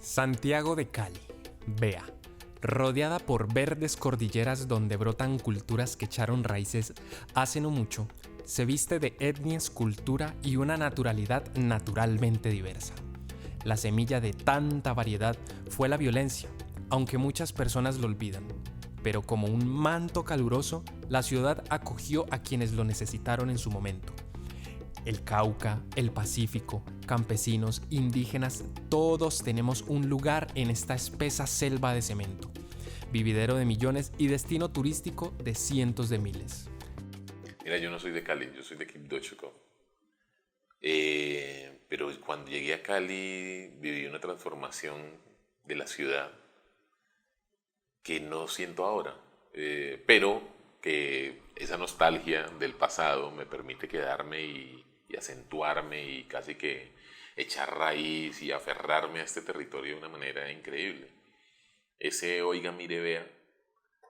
Santiago de Cali, vea, rodeada por verdes cordilleras donde brotan culturas que echaron raíces hace no mucho, se viste de etnias, cultura y una naturalidad naturalmente diversa. La semilla de tanta variedad fue la violencia, aunque muchas personas lo olvidan. Pero como un manto caluroso, la ciudad acogió a quienes lo necesitaron en su momento. El Cauca, el Pacífico, campesinos, indígenas, todos tenemos un lugar en esta espesa selva de cemento, vividero de millones y destino turístico de cientos de miles. Mira, yo no soy de Cali, yo soy de Quibdó, Chocó. Pero cuando llegué a Cali viví una transformación de la ciudad que no siento ahora, pero que esa nostalgia del pasado me permite quedarme y acentuarme y casi que echar raíz y aferrarme a este territorio de una manera increíble. Ese oiga, mire, vea,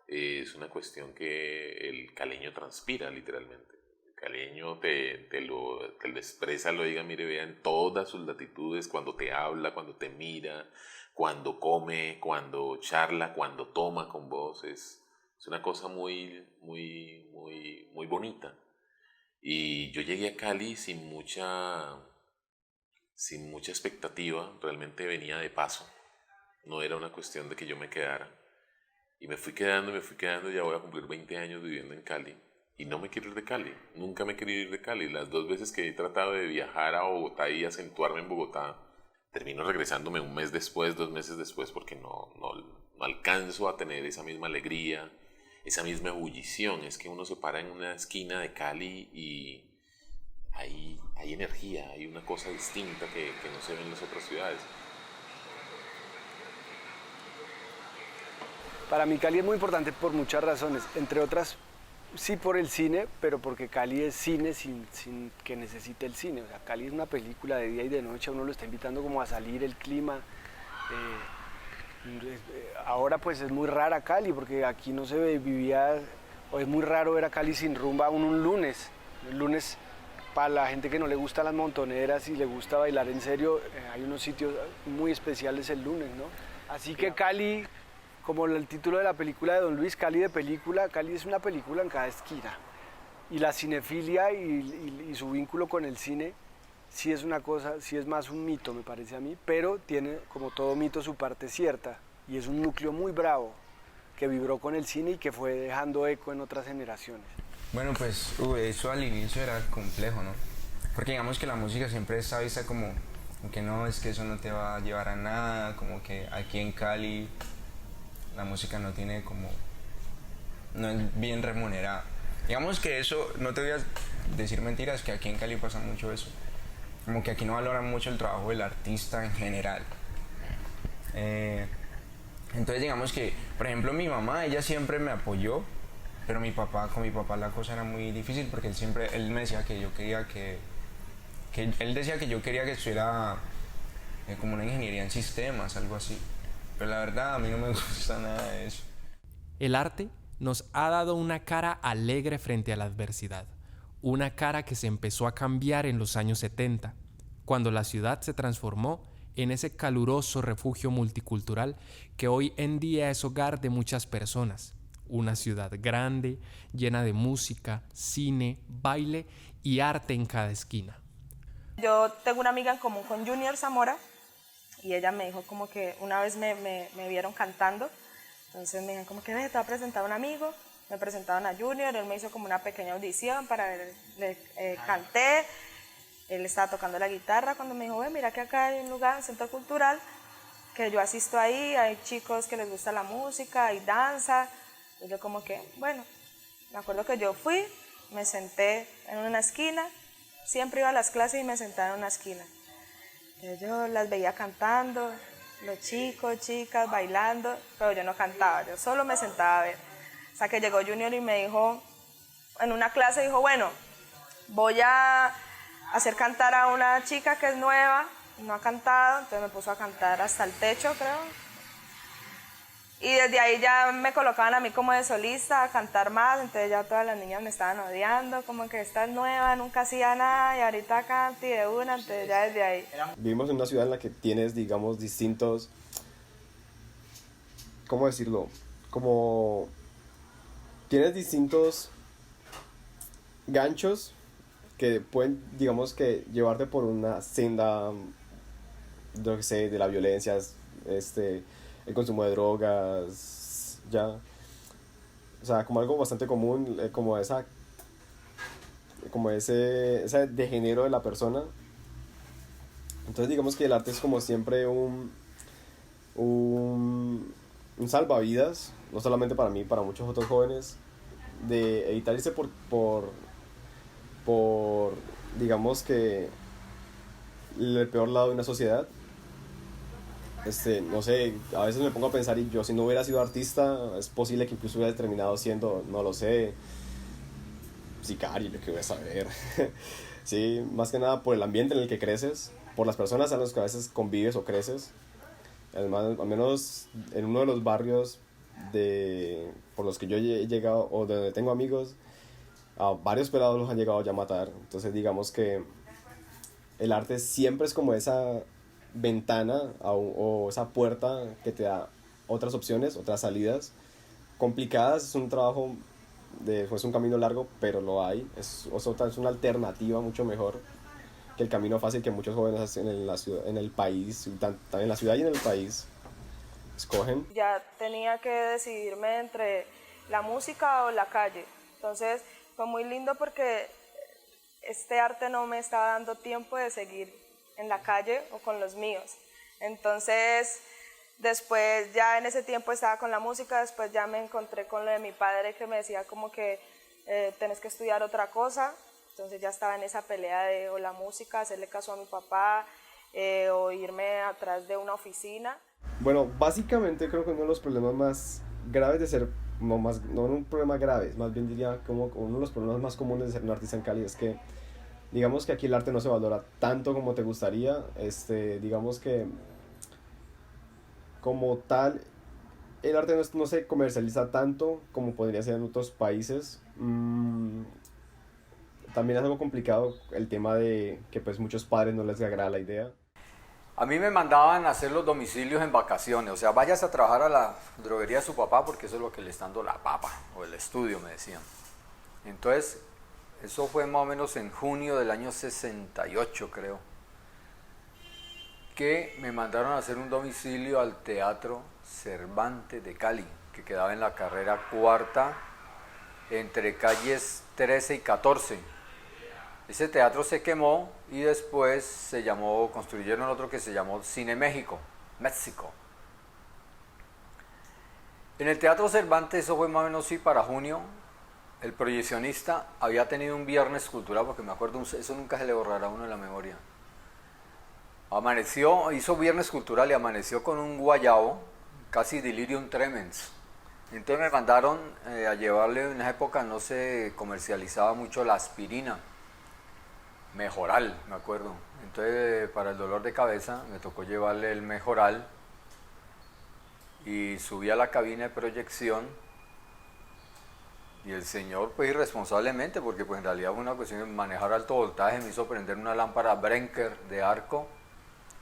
es una cuestión que el caleño transpira literalmente. El caleño te lo expresa, lo oiga, mire, vea en todas sus latitudes, cuando te habla, cuando te mira, cuando come, cuando charla, cuando toma con vos. Es una cosa muy bonita. Y yo llegué a Cali sin mucha expectativa, realmente venía de paso, no era una cuestión de que yo me quedara. Y me fui quedando, ya voy a cumplir 20 años viviendo en Cali. Y no me quiero ir de Cali, nunca me he querido ir de Cali. Las 2 veces que he tratado de viajar a Bogotá y acentuarme en Bogotá, termino regresándome 1 mes después, 2 meses después, porque no alcanzo a tener esa misma alegría, esa misma ebullición. Es que uno se para en una esquina de Cali y hay energía, hay una cosa distinta que no se ve en las otras ciudades. Para mí Cali es muy importante por muchas razones, entre otras, sí por el cine, pero porque Cali es cine sin que necesite el cine. O sea, Cali es una película de día y de noche, uno lo está invitando como a salir, el clima. Ahora pues es muy rara Cali, porque aquí no se vivía, o es muy raro ver a Cali sin rumba un lunes. El lunes, para la gente que no le gusta las montoneras y le gusta bailar en serio, hay unos sitios muy especiales el lunes, ¿no? Así que Cali, como el título de la película de Don Luis, Cali de película, Cali es una película en cada esquina. Y la cinefilia y su vínculo con el cine sí es una cosa, sí es más un mito, me parece a mí, pero tiene, como todo mito, su parte cierta. Y es un núcleo muy bravo que vibró con el cine y que fue dejando eco en otras generaciones. Bueno, pues eso al inicio era complejo, ¿no? Porque digamos que la música siempre está vista como que no, es que eso no te va a llevar a nada, como que aquí en Cali la música no tiene como, no es bien remunerada. Digamos que eso, no te voy a decir mentiras, que aquí en Cali pasa mucho eso. Como que aquí no valoran mucho el trabajo del artista en general. Entonces digamos que, por ejemplo, mi mamá, ella siempre me apoyó, pero con mi papá la cosa era muy difícil porque él me decía que yo quería él decía que yo quería que estuviera como una ingeniería en sistemas, algo así. Pero la verdad a mí no me gusta nada de eso. El arte nos ha dado una cara alegre frente a la adversidad, una cara que se empezó a cambiar en los años 70, cuando la ciudad se transformó en ese caluroso refugio multicultural que hoy en día es hogar de muchas personas. Una ciudad grande, llena de música, cine, baile y arte en cada esquina. Yo tengo una amiga en común con Junior Zamora y ella me dijo como que una vez me vieron cantando, entonces me dijeron como que te va a presentar a un amigo, me presentaron a Junior, él me hizo como una pequeña audición para ver, canté, él estaba tocando la guitarra cuando me dijo, mira que acá hay un lugar, un centro cultural, que yo asisto ahí, hay chicos que les gusta la música, hay danza. Y yo como que, bueno, me acuerdo que yo fui, me senté en una esquina, siempre iba a las clases y me sentaba en una esquina. Entonces yo las veía cantando, los chicos, chicas, bailando, pero yo no cantaba, yo solo me sentaba a ver. Hasta que llegó Junior y me dijo, en una clase dijo, bueno, voy a hacer cantar a una chica que es nueva, no ha cantado, entonces me puso a cantar hasta el techo, creo. Y desde ahí ya me colocaban a mí como de solista a cantar más, entonces ya todas las niñas me estaban odiando, como que esta es nueva, nunca hacía nada y ahorita canta y de una, entonces ya desde ahí. Vivimos en una ciudad en la que tienes, digamos, distintos ¿cómo decirlo? Como tienes distintos ganchos que pueden, digamos que, llevarte por una senda, yo que sé, de la violencia, el consumo de drogas, ya. O sea, como algo bastante común, como ese degenero de la persona. Entonces digamos que el arte es como siempre un salvavidas, no solamente para mí, para muchos otros jóvenes, de evitar irse por digamos que, el peor lado de una sociedad. No sé, a veces me pongo a pensar y yo si no hubiera sido artista, es posible que incluso hubiera terminado siendo, no lo sé, sicario, yo que voy a saber. Sí, más que nada por el ambiente en el que creces, por las personas a las que a veces convives o creces. Además, al menos en uno de los barrios por los que yo he llegado o de donde tengo amigos, a varios pelados los han llegado ya a matar. Entonces digamos que el arte siempre es como esa ventana o esa puerta que te da otras opciones, otras salidas complicadas. Es un trabajo es un camino largo, pero lo hay. Es una alternativa mucho mejor que el camino fácil que muchos jóvenes hacen en el país, en la ciudad y en el país escogen. Ya tenía que decidirme entre la música o la calle. Entonces fue muy lindo porque este arte no me estaba dando tiempo de seguir en la calle o con los míos. Entonces, después ya en ese tiempo estaba con la música, después ya me encontré con lo de mi padre que me decía como que tenés que estudiar otra cosa. Entonces ya estaba en esa pelea de o la música, hacerle caso a mi papá o irme atrás de una oficina. Bueno, básicamente creo que uno de los problemas más graves de ser, no un problema grave, más bien diría como uno de los problemas más comunes de ser un artista en Cali es que digamos que aquí el arte no se valora tanto como te gustaría. Digamos que como tal el arte no se comercializa tanto como podría ser en otros países. También es algo complicado el tema de que pues muchos padres no les agrada la idea. A mí me mandaban a hacer los domicilios en vacaciones, o sea, váyase a trabajar a la droguería de su papá porque eso es lo que le está dando la papa, o el estudio, me decían. Entonces, eso fue más o menos en junio del año 68, creo, que me mandaron a hacer un domicilio al Teatro Cervantes de Cali, que quedaba en la carrera cuarta, entre calles 13 y 14. Ese teatro se quemó y después construyeron otro que se llamó Cine México. En el Teatro Cervantes, eso fue más o menos para junio, el proyeccionista había tenido un viernes cultural, porque me acuerdo, eso nunca se le borrará a uno de la memoria. Hizo viernes cultural y amaneció con un guayabo, casi delirium tremens. Entonces me mandaron a llevarle, en esa época no se comercializaba mucho la aspirina. Mejoral, me acuerdo. Entonces, para el dolor de cabeza, me tocó llevarle el Mejoral y subí a la cabina de proyección y el señor, pues irresponsablemente, porque pues en realidad fue una cuestión de manejar alto voltaje, me hizo prender una lámpara Brenker de arco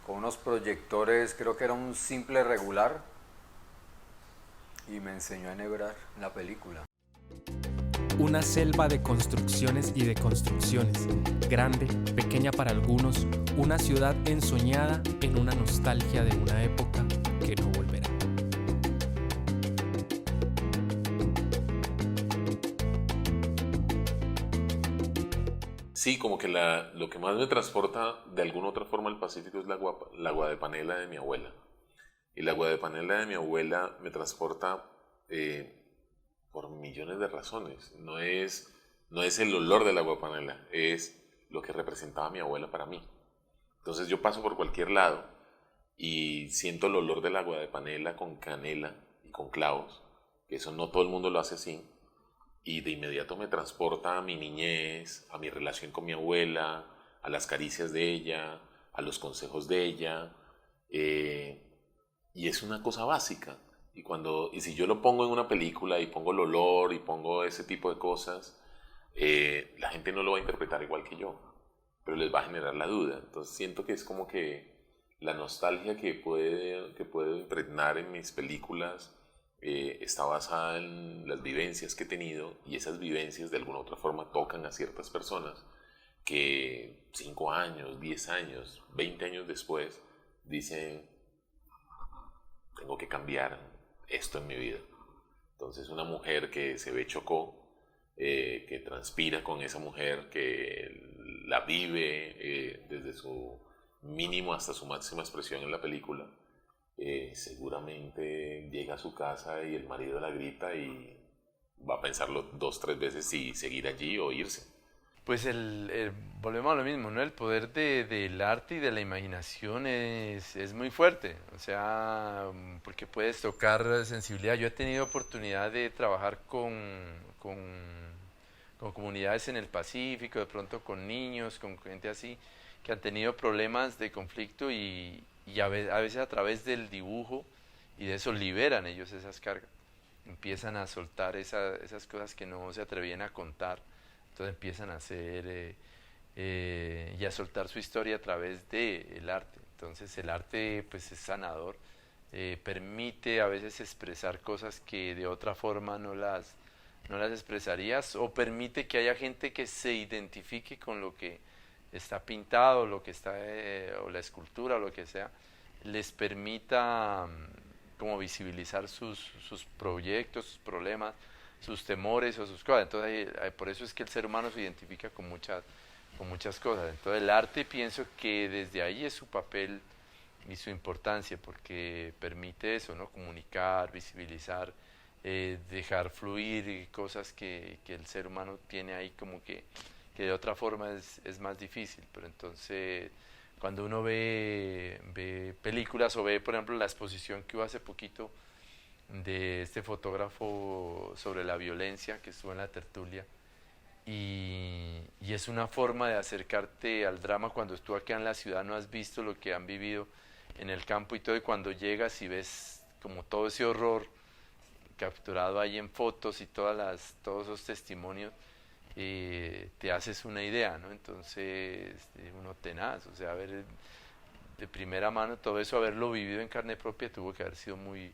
con unos proyectores, creo que era un simple regular, y me enseñó a enhebrar la película. Una selva de construcciones y de construcciones, grande, pequeña para algunos, una ciudad ensoñada en una nostalgia de una época que no volverá. Sí, como que lo que más me transporta de alguna otra forma al Pacífico es la agua de panela de mi abuela. Y la agua de panela de mi abuela me transporta por millones de razones. No es el olor del agua de panela, es lo que representaba mi abuela para mí. Entonces yo paso por cualquier lado y siento el olor del agua de panela con canela y con clavos, que eso no todo el mundo lo hace así, y de inmediato me transporta a mi niñez, a mi relación con mi abuela, a las caricias de ella, a los consejos de ella, y es una cosa básica. Y si yo lo pongo en una película y pongo el olor y pongo ese tipo de cosas, la gente no lo va a interpretar igual que yo, pero les va a generar la duda. Entonces siento que es como que la nostalgia que puede impregnar en mis películas está basada en las vivencias que he tenido y esas vivencias de alguna u otra forma tocan a ciertas personas que 5 años, 10 años, 20 años después dicen, tengo que cambiar esto en mi vida. Entonces una mujer que se ve Chocó, que transpira con esa mujer, que la vive desde su mínimo hasta su máxima expresión en la película, seguramente llega a su casa y el marido la grita y va a pensarlo 2, 3 veces si seguir allí o irse. Pues volvemos a lo mismo, ¿no? El poder del arte y de la imaginación es muy fuerte, o sea, porque puedes tocar sensibilidad. Yo he tenido oportunidad de trabajar con comunidades en el Pacífico, de pronto con niños, con gente así, que han tenido problemas de conflicto y a veces a través del dibujo y de eso liberan ellos esas cargas, empiezan a soltar esas cosas que no se atrevían a contar. Entonces empiezan a hacer y a soltar su historia a través del arte. Entonces el arte pues es sanador, permite a veces expresar cosas que de otra forma no las expresarías, o permite que haya gente que se identifique con lo que está pintado, lo que está, o la escultura o lo que sea, les permita como visibilizar sus proyectos, sus problemas, sus temores o sus cosas. Entonces por eso es que el ser humano se identifica con muchas cosas. Entonces el arte, pienso que desde ahí es su papel y su importancia, porque permite eso, ¿no? Comunicar, visibilizar, dejar fluir cosas que el ser humano tiene ahí como que de otra forma es más difícil. Pero entonces cuando uno ve películas o ve, por ejemplo, la exposición que hubo hace poquito de este fotógrafo sobre la violencia que estuvo en la tertulia, y es una forma de acercarte al drama cuando tú acá en la ciudad no has visto lo que han vivido en el campo y todo, y cuando llegas y ves como todo ese horror capturado ahí en fotos y todos esos testimonios, te haces una idea, ¿no? Entonces uno tenaz, o sea, ver de primera mano todo eso, haberlo vivido en carne propia tuvo que haber sido muy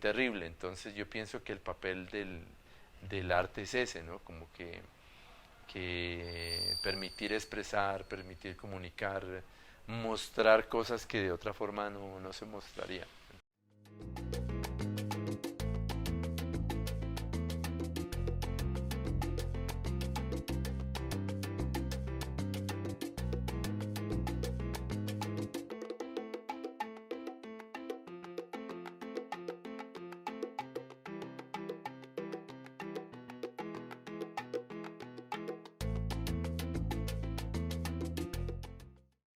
terrible. Entonces yo pienso que el papel del arte es ese, ¿no? Como que permitir expresar, permitir comunicar, mostrar cosas que de otra forma no se mostraría.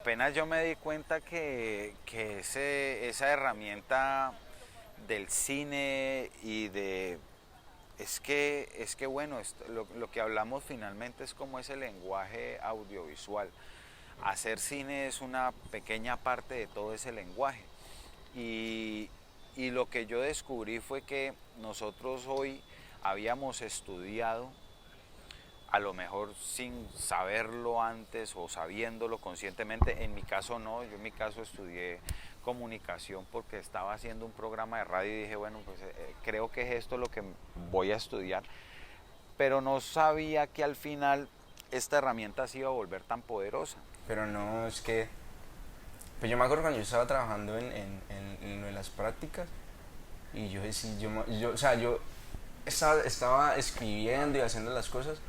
Apenas yo me di cuenta que esa herramienta del cine y de... Es que bueno, lo que hablamos finalmente es como ese lenguaje audiovisual. Hacer cine es una pequeña parte de todo ese lenguaje. Y lo que yo descubrí fue que nosotros hoy habíamos estudiado, a lo mejor sin saberlo antes o sabiéndolo conscientemente. En mi caso no, yo en mi caso estudié comunicación porque estaba haciendo un programa de radio y dije, bueno, pues creo que es esto lo que voy a estudiar, pero no sabía que al final esta herramienta se iba a volver tan poderosa. Pero no, es que... Pues yo me acuerdo cuando yo estaba trabajando en lo de las prácticas, y yo decía, yo estaba escribiendo y haciendo las cosas,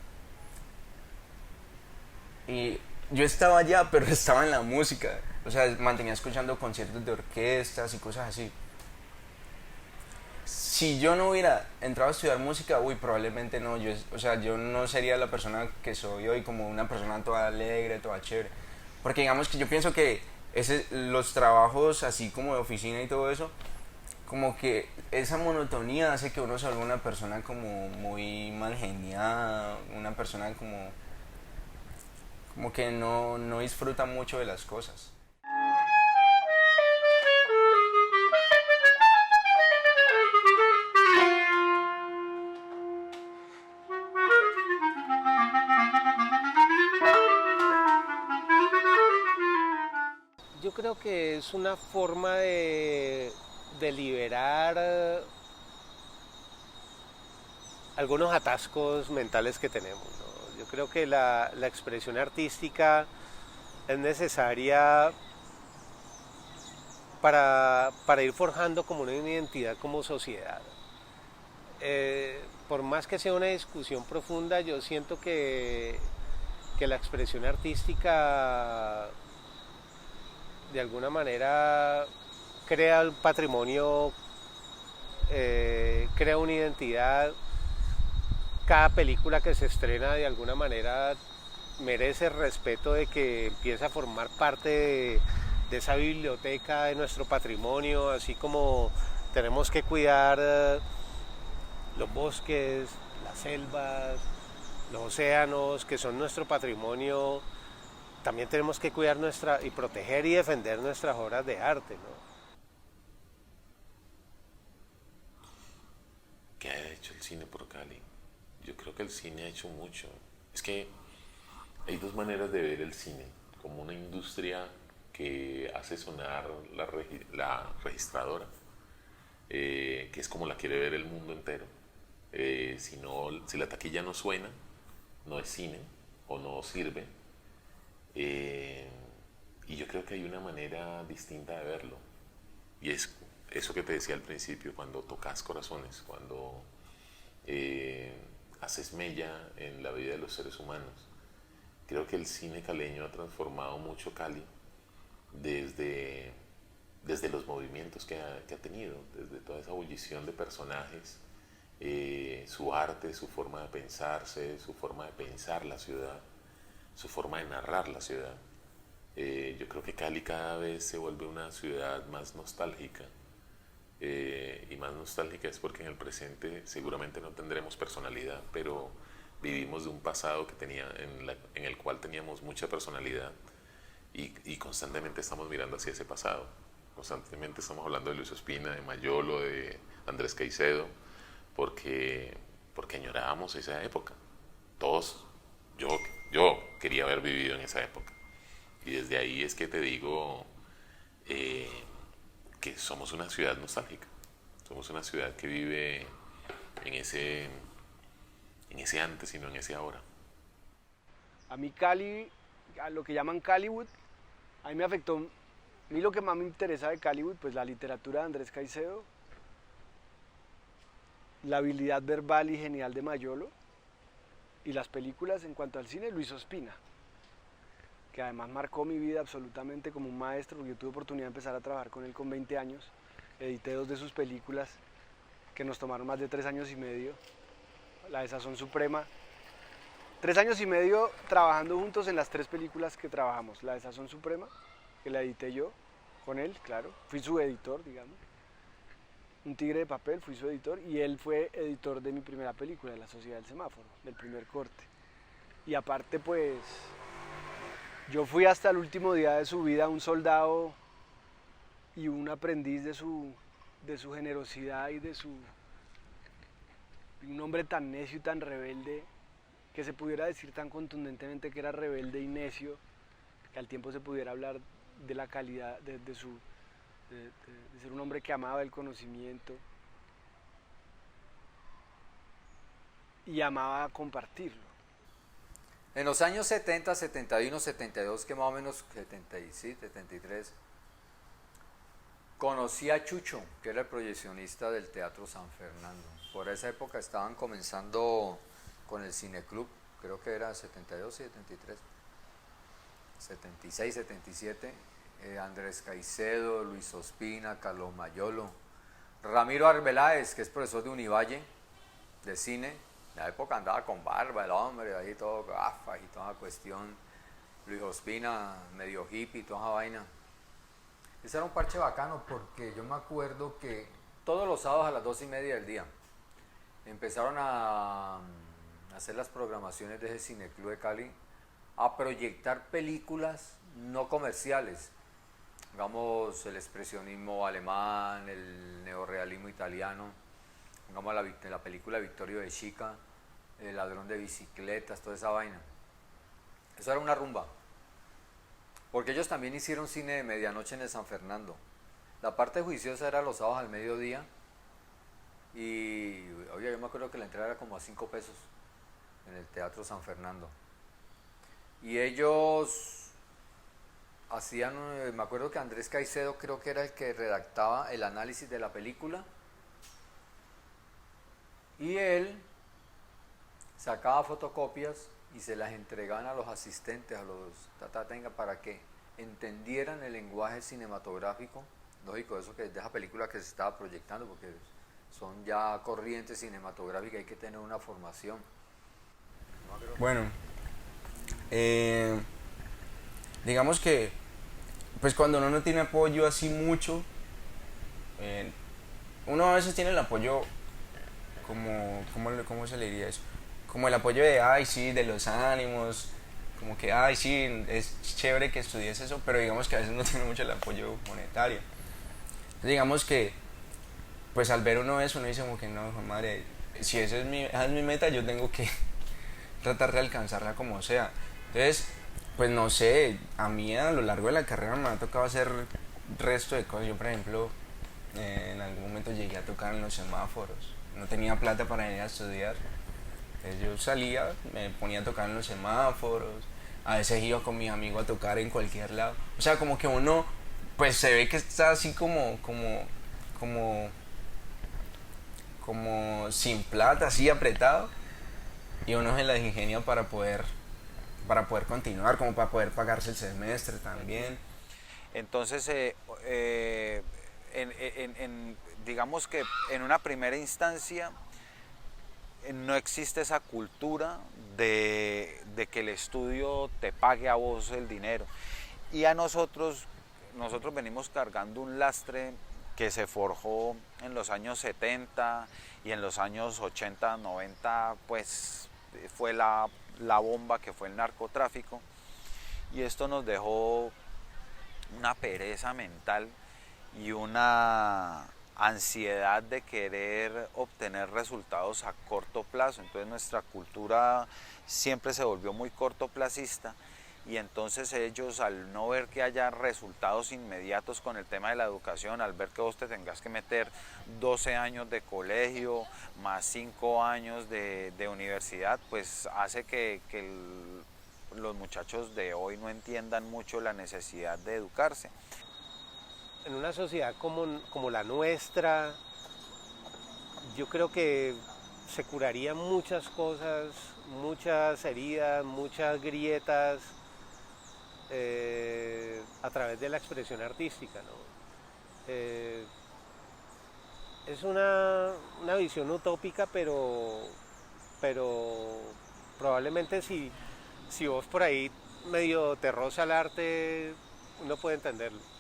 y yo estaba allá, pero estaba en la música, o sea, mantenía escuchando conciertos de orquestas y cosas así. Si yo no hubiera entrado a estudiar música, probablemente no, yo no sería la persona que soy hoy, como una persona toda alegre, toda chévere. Porque digamos que yo pienso que los trabajos así como de oficina y todo eso, como que esa monotonía hace que uno se vuelva una persona como muy mal geniada, una persona como que no disfruta mucho de las cosas. Yo creo que es una forma de liberar algunos atascos mentales que tenemos, ¿no? Yo creo que la expresión artística es necesaria para ir forjando como una identidad como sociedad. Por más que sea una discusión profunda, yo siento que la expresión artística de alguna manera crea un patrimonio, crea una identidad. Cada película que se estrena de alguna manera merece el respeto de que empiece a formar parte de esa biblioteca de nuestro patrimonio, así como tenemos que cuidar los bosques, las selvas, los océanos, que son nuestro patrimonio. También tenemos que cuidar y proteger y defender nuestras obras de arte, ¿no? ¿Qué ha hecho el cine por Cali? Yo creo que el cine ha hecho mucho. Es que hay dos maneras de ver el cine, como una industria que hace sonar la registradora, que es como la quiere ver el mundo entero. Si la taquilla no suena, no es cine o no sirve. Y yo creo que hay una manera distinta de verlo. Y es eso que te decía al principio, cuando tocas corazones, cuando haces mella en la vida de los seres humanos. Creo que el cine caleño ha transformado mucho Cali desde los movimientos que ha tenido, desde toda esa ebullición de personajes, su arte, su forma de pensarse, su forma de pensar la ciudad, su forma de narrar la ciudad. Yo creo que Cali cada vez se vuelve una ciudad más nostálgica, y más nostálgica es porque en el presente seguramente no tendremos personalidad, pero vivimos de un pasado en el cual teníamos mucha personalidad y constantemente estamos mirando hacia ese pasado. Constantemente estamos hablando de Luis Ospina, de Mayolo, de Andrés Caicedo, porque añorábamos esa época. Todos, yo quería haber vivido en esa época. Y desde ahí es que te digo que somos una ciudad nostálgica. Somos una ciudad que vive en ese antes y no en ese ahora. A mí Cali, a lo que llaman Caliwood, a mí me afectó. A mí lo que más me interesa de Caliwood, pues la literatura de Andrés Caicedo, la habilidad verbal y genial de Mayolo, y las películas en cuanto al cine, Luis Ospina, que además marcó mi vida absolutamente como un maestro, porque yo tuve oportunidad de empezar a trabajar con él con 20 años, edité 2 de sus películas que nos tomaron más de 3 años y medio, la de Sazón Suprema, 3 años y medio trabajando juntos en las 3 películas que trabajamos, la de Sazón Suprema, que la edité yo con él, claro, fui su editor, digamos, Un tigre de papel, fui su editor, y él fue editor de mi primera película, de La Sociedad del Semáforo, del primer corte. Y aparte, pues, yo fui hasta el último día de su vida un soldado y un aprendiz de su generosidad y un hombre tan necio y tan rebelde, que se pudiera decir tan contundentemente que era rebelde y necio, que al tiempo se pudiera hablar de la calidad de ser un hombre que amaba el conocimiento y amaba compartirlo. En los años 70, 71, 72, que más o menos 76, 73, conocí a Chucho, que era el proyeccionista del Teatro San Fernando. Por esa época estaban comenzando con el Cineclub, creo que era 72 y 73, 76, 77, Andrés Caicedo, Luis Ospina, Carlos Mayolo, Ramiro Arbeláez, que es profesor de Univalle, de cine. En la época andaba con barba el hombre, ahí todo gafas y toda cuestión. Luis Ospina, medio hippie, toda esa vaina. Ese era un parche bacano porque yo me acuerdo que todos los sábados a las 2:30 del día empezaron a hacer las programaciones de ese Cineclub de Cali, a proyectar películas no comerciales. Digamos, el expresionismo alemán, el neorrealismo italiano, digamos la película Vittorio de Chica, El ladrón de bicicletas, toda esa vaina. Eso era una rumba. Porque ellos también hicieron cine de medianoche en el San Fernando. La parte juiciosa era los sábados al mediodía Y oye, yo me acuerdo que la entrada era como a 5 pesos en el Teatro San Fernando. Y ellos hacían, me acuerdo que Andrés Caicedo creo que era el que redactaba el análisis de la película. Y él sacaba fotocopias y se las entregaban a los asistentes, a los tatatenga, para que entendieran el lenguaje cinematográfico, lógico, eso que de esa película que se estaba proyectando, porque son ya corrientes cinematográficas, hay que tener una formación. Bueno, digamos que pues cuando uno no tiene apoyo así mucho, uno a veces tiene el apoyo ¿cómo se le diría eso? Como el apoyo de, ay, sí, de los ánimos, como que, ay, sí, es chévere que estudies eso, pero digamos que a veces no tiene mucho el apoyo monetario. Entonces, digamos que, pues al ver uno eso, uno dice como que, no, madre, si esa es mi meta, yo tengo que tratar de alcanzarla como sea. Entonces, pues no sé, a mí a lo largo de la carrera me ha tocado hacer resto de cosas. Yo, por ejemplo, en algún momento llegué a tocar en los semáforos. No tenía plata para ir a estudiar. Entonces yo salía, me ponía a tocar en los semáforos, a veces iba con mis amigos a tocar en cualquier lado. O sea, como que uno, pues se ve que está así como sin plata, así apretado, y uno se las ingenia para poder continuar, como para poder pagarse el semestre también. Entonces, digamos que en una primera instancia no existe esa cultura de que el estudio te pague a vos el dinero. Y a nosotros venimos cargando un lastre que se forjó en los años 70 y en los años 80, 90, pues fue la bomba que fue el narcotráfico. Y esto nos dejó una pereza mental y una ansiedad de querer obtener resultados a corto plazo. Entonces nuestra cultura siempre se volvió muy cortoplacista, y entonces ellos, al no ver que haya resultados inmediatos con el tema de la educación, al ver que vos te tengas que meter 12 años de colegio más 5 años de universidad, pues hace que los muchachos de hoy no entiendan mucho la necesidad de educarse. En una sociedad como la nuestra, yo creo que se curarían muchas cosas, muchas heridas, muchas grietas a través de la expresión artística, ¿no? Es una visión utópica, pero probablemente si vos por ahí medio te roza el arte, uno puede entenderlo.